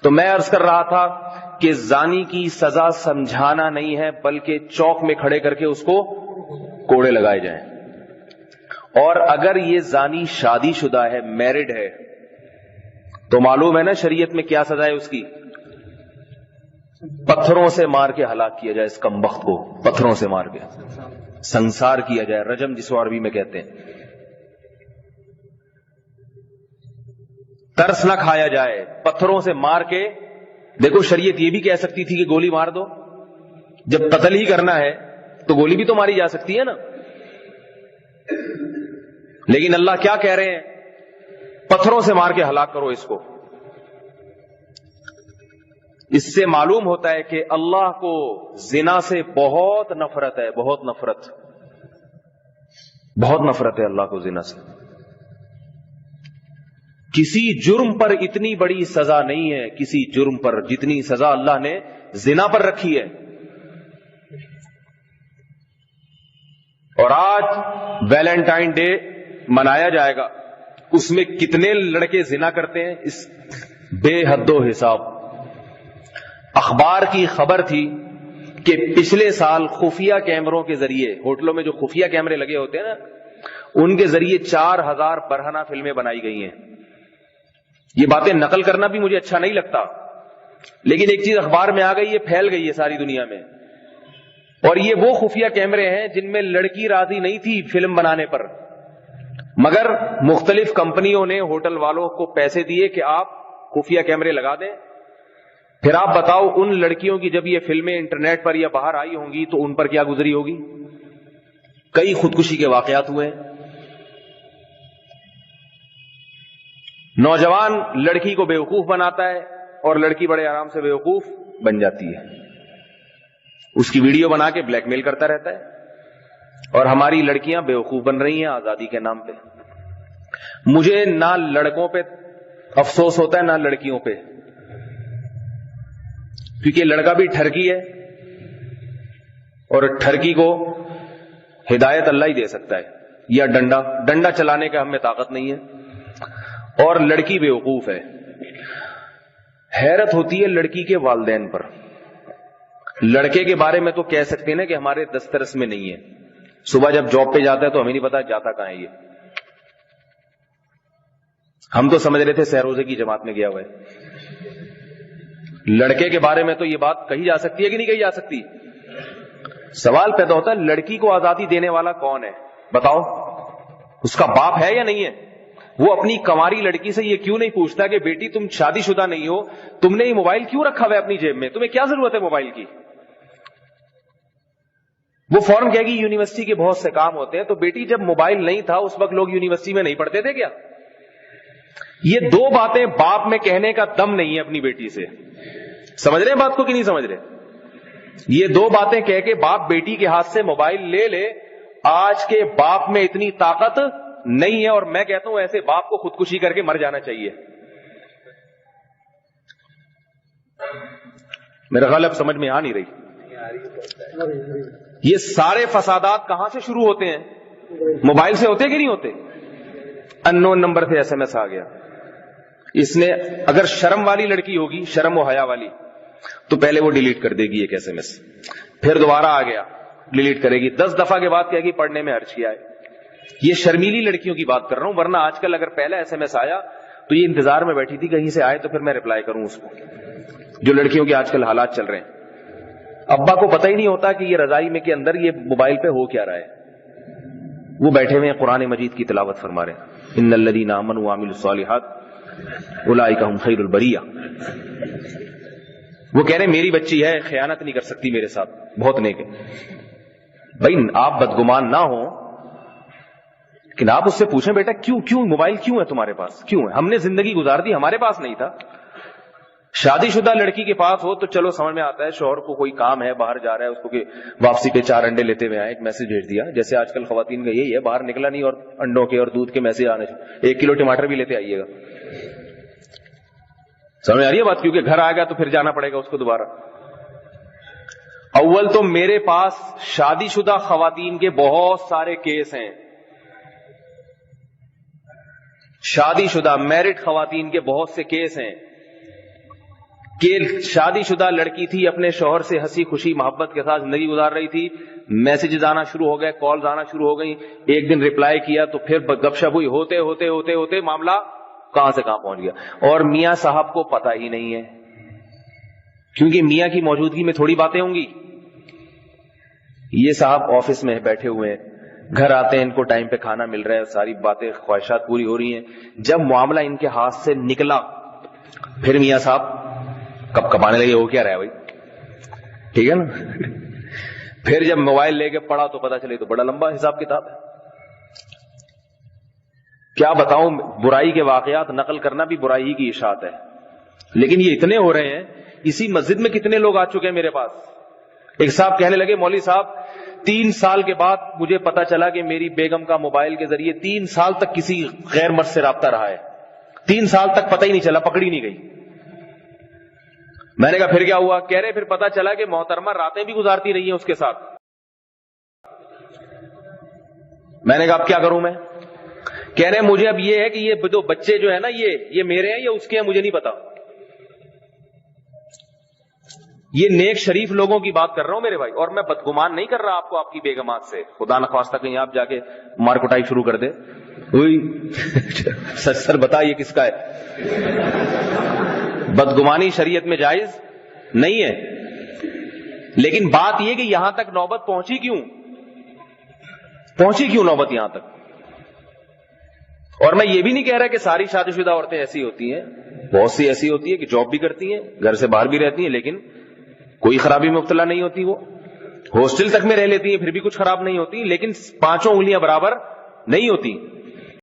تو میں عرض کر رہا تھا کہ زانی کی سزا سمجھانا نہیں ہے بلکہ چوک میں کھڑے کر کے اس کو کوڑے لگائے جائیں. اور اگر یہ زانی شادی شدہ ہے, میرڈ ہے, تو معلوم ہے نا شریعت میں کیا سزا ہے اس کی؟ پتھروں سے مار کے ہلاک کیا جائے اس کمبخت کو, پتھروں سے مار کے سنسار کیا جائے, رجم جس کو عربی میں کہتے ہیں. ترس نہ کھایا جائے, پتھروں سے مار کے. دیکھو شریعت یہ بھی کہہ سکتی تھی کہ گولی مار دو, جب قتل ہی کرنا ہے تو گولی بھی تو ماری جا سکتی ہے نا. لیکن اللہ کیا کہہ رہے ہیں؟ پتھروں سے مار کے ہلاک کرو اس کو. اس سے معلوم ہوتا ہے کہ اللہ کو زنا سے بہت نفرت ہے, بہت نفرت, بہت نفرت ہے اللہ کو زنا سے. کسی جرم پر اتنی بڑی سزا نہیں ہے, کسی جرم پر جتنی سزا اللہ نے زنا پر رکھی ہے. اور آج ویلنٹائن ڈے منایا جائے گا, اس میں کتنے لڑکے زنا کرتے ہیں اس بے حد و حساب. اخبار کی خبر تھی کہ پچھلے سال خفیہ کیمروں کے ذریعے, ہوٹلوں میں جو خفیہ کیمرے لگے ہوتے ہیں نا, ان کے ذریعے 4000 برہنہ فلمیں بنائی گئی ہیں. یہ باتیں نقل کرنا بھی مجھے اچھا نہیں لگتا, لیکن ایک چیز اخبار میں آ گئی, یہ پھیل گئی ہے ساری دنیا میں. اور یہ وہ خفیہ کیمرے ہیں جن میں لڑکی راضی نہیں تھی فلم بنانے پر, مگر مختلف کمپنیوں نے ہوٹل والوں کو پیسے دیے کہ آپ خفیہ کیمرے لگا دیں. پھر آپ بتاؤ ان لڑکیوں کی جب یہ فلمیں انٹرنیٹ پر یا باہر آئی ہوں گی تو ان پر کیا گزری ہوگی؟ کئی خودکشی کے واقعات ہوئے. نوجوان لڑکی کو بیوقوف بناتا ہے اور لڑکی بڑے آرام سے بیوقوف بن جاتی ہے, اس کی ویڈیو بنا کے بلیک میل کرتا رہتا ہے. اور ہماری لڑکیاں بیوقوف بن رہی ہیں آزادی کے نام پہ. مجھے نہ لڑکوں پہ افسوس ہوتا ہے نہ لڑکیوں پہ, کیونکہ لڑکا بھی ٹھرکی ہے اور ٹھرکی کو ہدایت اللہ ہی دے سکتا ہے, یا ڈنڈا چلانے کا ہمیں طاقت نہیں ہے. اور لڑکی بیوقوف ہے. حیرت ہوتی ہے لڑکی کے والدین پر. لڑکے کے بارے میں تو کہہ سکتے ہیں نا کہ ہمارے دسترس میں نہیں ہے, صبح جب جاب پہ جاتا ہے تو ہمیں نہیں پتا جاتا کہاں ہے یہ. ہم تو سمجھ رہے تھے سہروزے کی جماعت میں گیا ہوا ہے. لڑکے کے بارے میں تو یہ بات کہی جا سکتی ہے کہ نہیں کہی جا سکتی؟ سوال پیدا ہوتا ہے لڑکی کو آزادی دینے والا کون ہے؟ بتاؤ, اس کا باپ ہے یا نہیں ہے؟ وہ اپنی کنواری لڑکی سے یہ کیوں نہیں پوچھتا کہ بیٹی تم شادی شدہ نہیں ہو, تم نے یہ موبائل کیوں رکھا ہوا ہے اپنی جیب میں, تمہیں کیا ضرورت ہے موبائل کی؟ وہ فوراً کہے گی یونیورسٹی کے بہت سے کام ہوتے ہیں. تو بیٹی جب موبائل نہیں تھا اس وقت لوگ یونیورسٹی میں نہیں پڑھتے تھے کیا؟ یہ دو باتیں باپ میں کہنے کا دم نہیں ہے اپنی بیٹی سے. سمجھ رہے ہیں بات کو کہ نہیں سمجھ رہے؟ یہ دو باتیں کہہ کے باپ بیٹی کے ہاتھ سے موبائل لے لے, آج کے باپ میں اتنی طاقت نہیں ہے. اور میں کہتا ہوں ایسے باپ کو خودکشی کر کے مر جانا چاہیے. میرا خیال اب سمجھ میں آ نہیں رہی. یہ سارے فسادات کہاں سے شروع ہوتے ہیں؟ موبائل سے ہوتے کہ نہیں ہوتے؟ ان نون نمبر سے ایس ایم ایس آ گیا, اس نے اگر شرم والی لڑکی ہوگی, شرم و حیا والی, تو پہلے وہ ڈیلیٹ کر دے گی ایک ایس ایم ایس, پھر دوبارہ آ گیا ڈیلیٹ کرے گی, 10 دفعہ کے بعد کہے گی پڑھنے میں حرج کیا ہے. یہ شرمیلی لڑکیوں کی بات کر رہا ہوں, ورنہ آج کل اگر پہلا ایس ایم ایس آیا تو یہ انتظار میں بیٹھی تھی کہیں سے آئے تو پھر میں رپلائی کروں اس کو. جو لڑکیوں کے آج کل حالات چل رہے ہیں, ابا کو پتہ ہی نہیں ہوتا کہ یہ رضائی میں کے اندر یہ موبائل پہ ہو کیا رہا ہے. وہ بیٹھے ہوئے ہیں قرآن مجید کی تلاوت فرما رہے ہیں, ان الذین آمنوا وعملوا الصالحات اولئک هم خیر البریہ. وہ کہہ رہے میری بچی ہے, خیانت نہیں کر سکتی میرے ساتھ, بہت نیک ہے. بھائی آپ بدگمان نہ ہو, لیکن آپ اس سے پوچھیں بیٹا کیوں موبائل کیوں ہے تمہارے پاس, کیوں ہے؟ ہم نے زندگی گزار دی, ہمارے پاس نہیں تھا. شادی شدہ لڑکی کے پاس ہو تو چلو سمجھ میں آتا ہے, شوہر کو کوئی کام ہے باہر جا رہا ہے, اس کو کہ واپسی پہ 4 انڈے لیتے ہوئے آئے, ایک میسج بھیج دیا. جیسے آج کل خواتین کا یہی ہے, باہر نکلا نہیں اور انڈوں کے اور دودھ کے میسج آنے, 1 کلو ٹماٹر بھی لیتے آئیے گا. سمجھ آ رہی ہے بات؟ کیونکہ گھر آئے گا تو پھر جانا پڑے گا اس کو دوبارہ. اول تو میرے پاس شادی شدہ خواتین کے بہت سارے کیس ہیں, شادی شدہ میرڈ خواتین کے بہت سے کیس ہیں. کہ شادی شدہ لڑکی تھی، اپنے شوہر سے ہنسی خوشی محبت کے ساتھ زندگی گزار رہی تھی، میسجز آنا شروع ہو گئے، کالز آنا شروع ہو گئی، ایک دن ریپلائی کیا تو پھر گپ شپ ہوئی، ہوتے ہوتے ہوتے ہوتے معاملہ کہاں سے کہاں پہنچ گیا، اور میاں صاحب کو پتہ ہی نہیں ہے، کیونکہ میاں کی موجودگی میں تھوڑی باتیں ہوں گی. یہ صاحب آفس میں بیٹھے ہوئے ہیں، گھر آتے ہیں، ان کو ٹائم پہ کھانا مل رہا ہے، ساری باتیں خواہشات پوری ہو رہی ہیں. جب معاملہ ان کے ہاتھ سے نکلا پھر میاں صاحب کب کبانے لگے، وہ کیا رہا ہے بھائی، ٹھیک ہے نا. پھر جب موبائل لے کے پڑھا تو پتا چلے تو بڑا لمبا حساب کتاب ہے. کیا بتاؤں، برائی کے واقعات نقل کرنا بھی برائی کی اشاعت ہے، لیکن یہ اتنے ہو رہے ہیں. اسی مسجد میں کتنے لوگ آ چکے ہیں میرے پاس. ایک صاحب کہنے لگے مولوی صاحب 3 سال کے بعد مجھے پتا چلا کہ میری بیگم کا موبائل کے ذریعے 3 سال تک کسی غیر مرد سے رابطہ رہا ہے، 3 سال تک پتہ ہی نہیں چلا، پکڑی نہیں گئی. میں نے کہا پھر کیا ہوا؟ کہہ رہے پھر پتا چلا کہ محترمہ راتیں بھی گزارتی رہی ہیں اس کے ساتھ. میں نے کہا اب کیا کروں میں؟ کہہ رہے مجھے اب یہ ہے کہ یہ دو بچے جو ہے نا یہ میرے ہیں یا اس کے ہیں مجھے نہیں پتا. یہ نیک شریف لوگوں کی بات کر رہا ہوں میرے بھائی، اور میں بدگمان نہیں کر رہا آپ کو آپ کی بیگمات سے، خدا نخواستہ کہیں آپ جا کے مار کٹائی شروع کر دے. سچ سر بتا یہ کس کا ہے؟ بدگمانی شریعت میں جائز نہیں ہے، لیکن بات یہ کہ یہاں تک نوبت پہنچی کیوں نوبت یہاں تک؟ اور میں یہ بھی نہیں کہہ رہا کہ ساری شادی شدہ عورتیں ایسی ہوتی ہیں، بہت سی ایسی ہوتی ہے کہ جاب بھی کرتی ہیں، گھر سے باہر بھی رہتی ہیں، لیکن کوئی خرابی میں مبتلا نہیں ہوتی. وہ ہاسٹل تک میں رہ لیتی ہیں پھر بھی کچھ خراب نہیں ہوتی، لیکن 5 انگلیاں برابر نہیں ہوتی.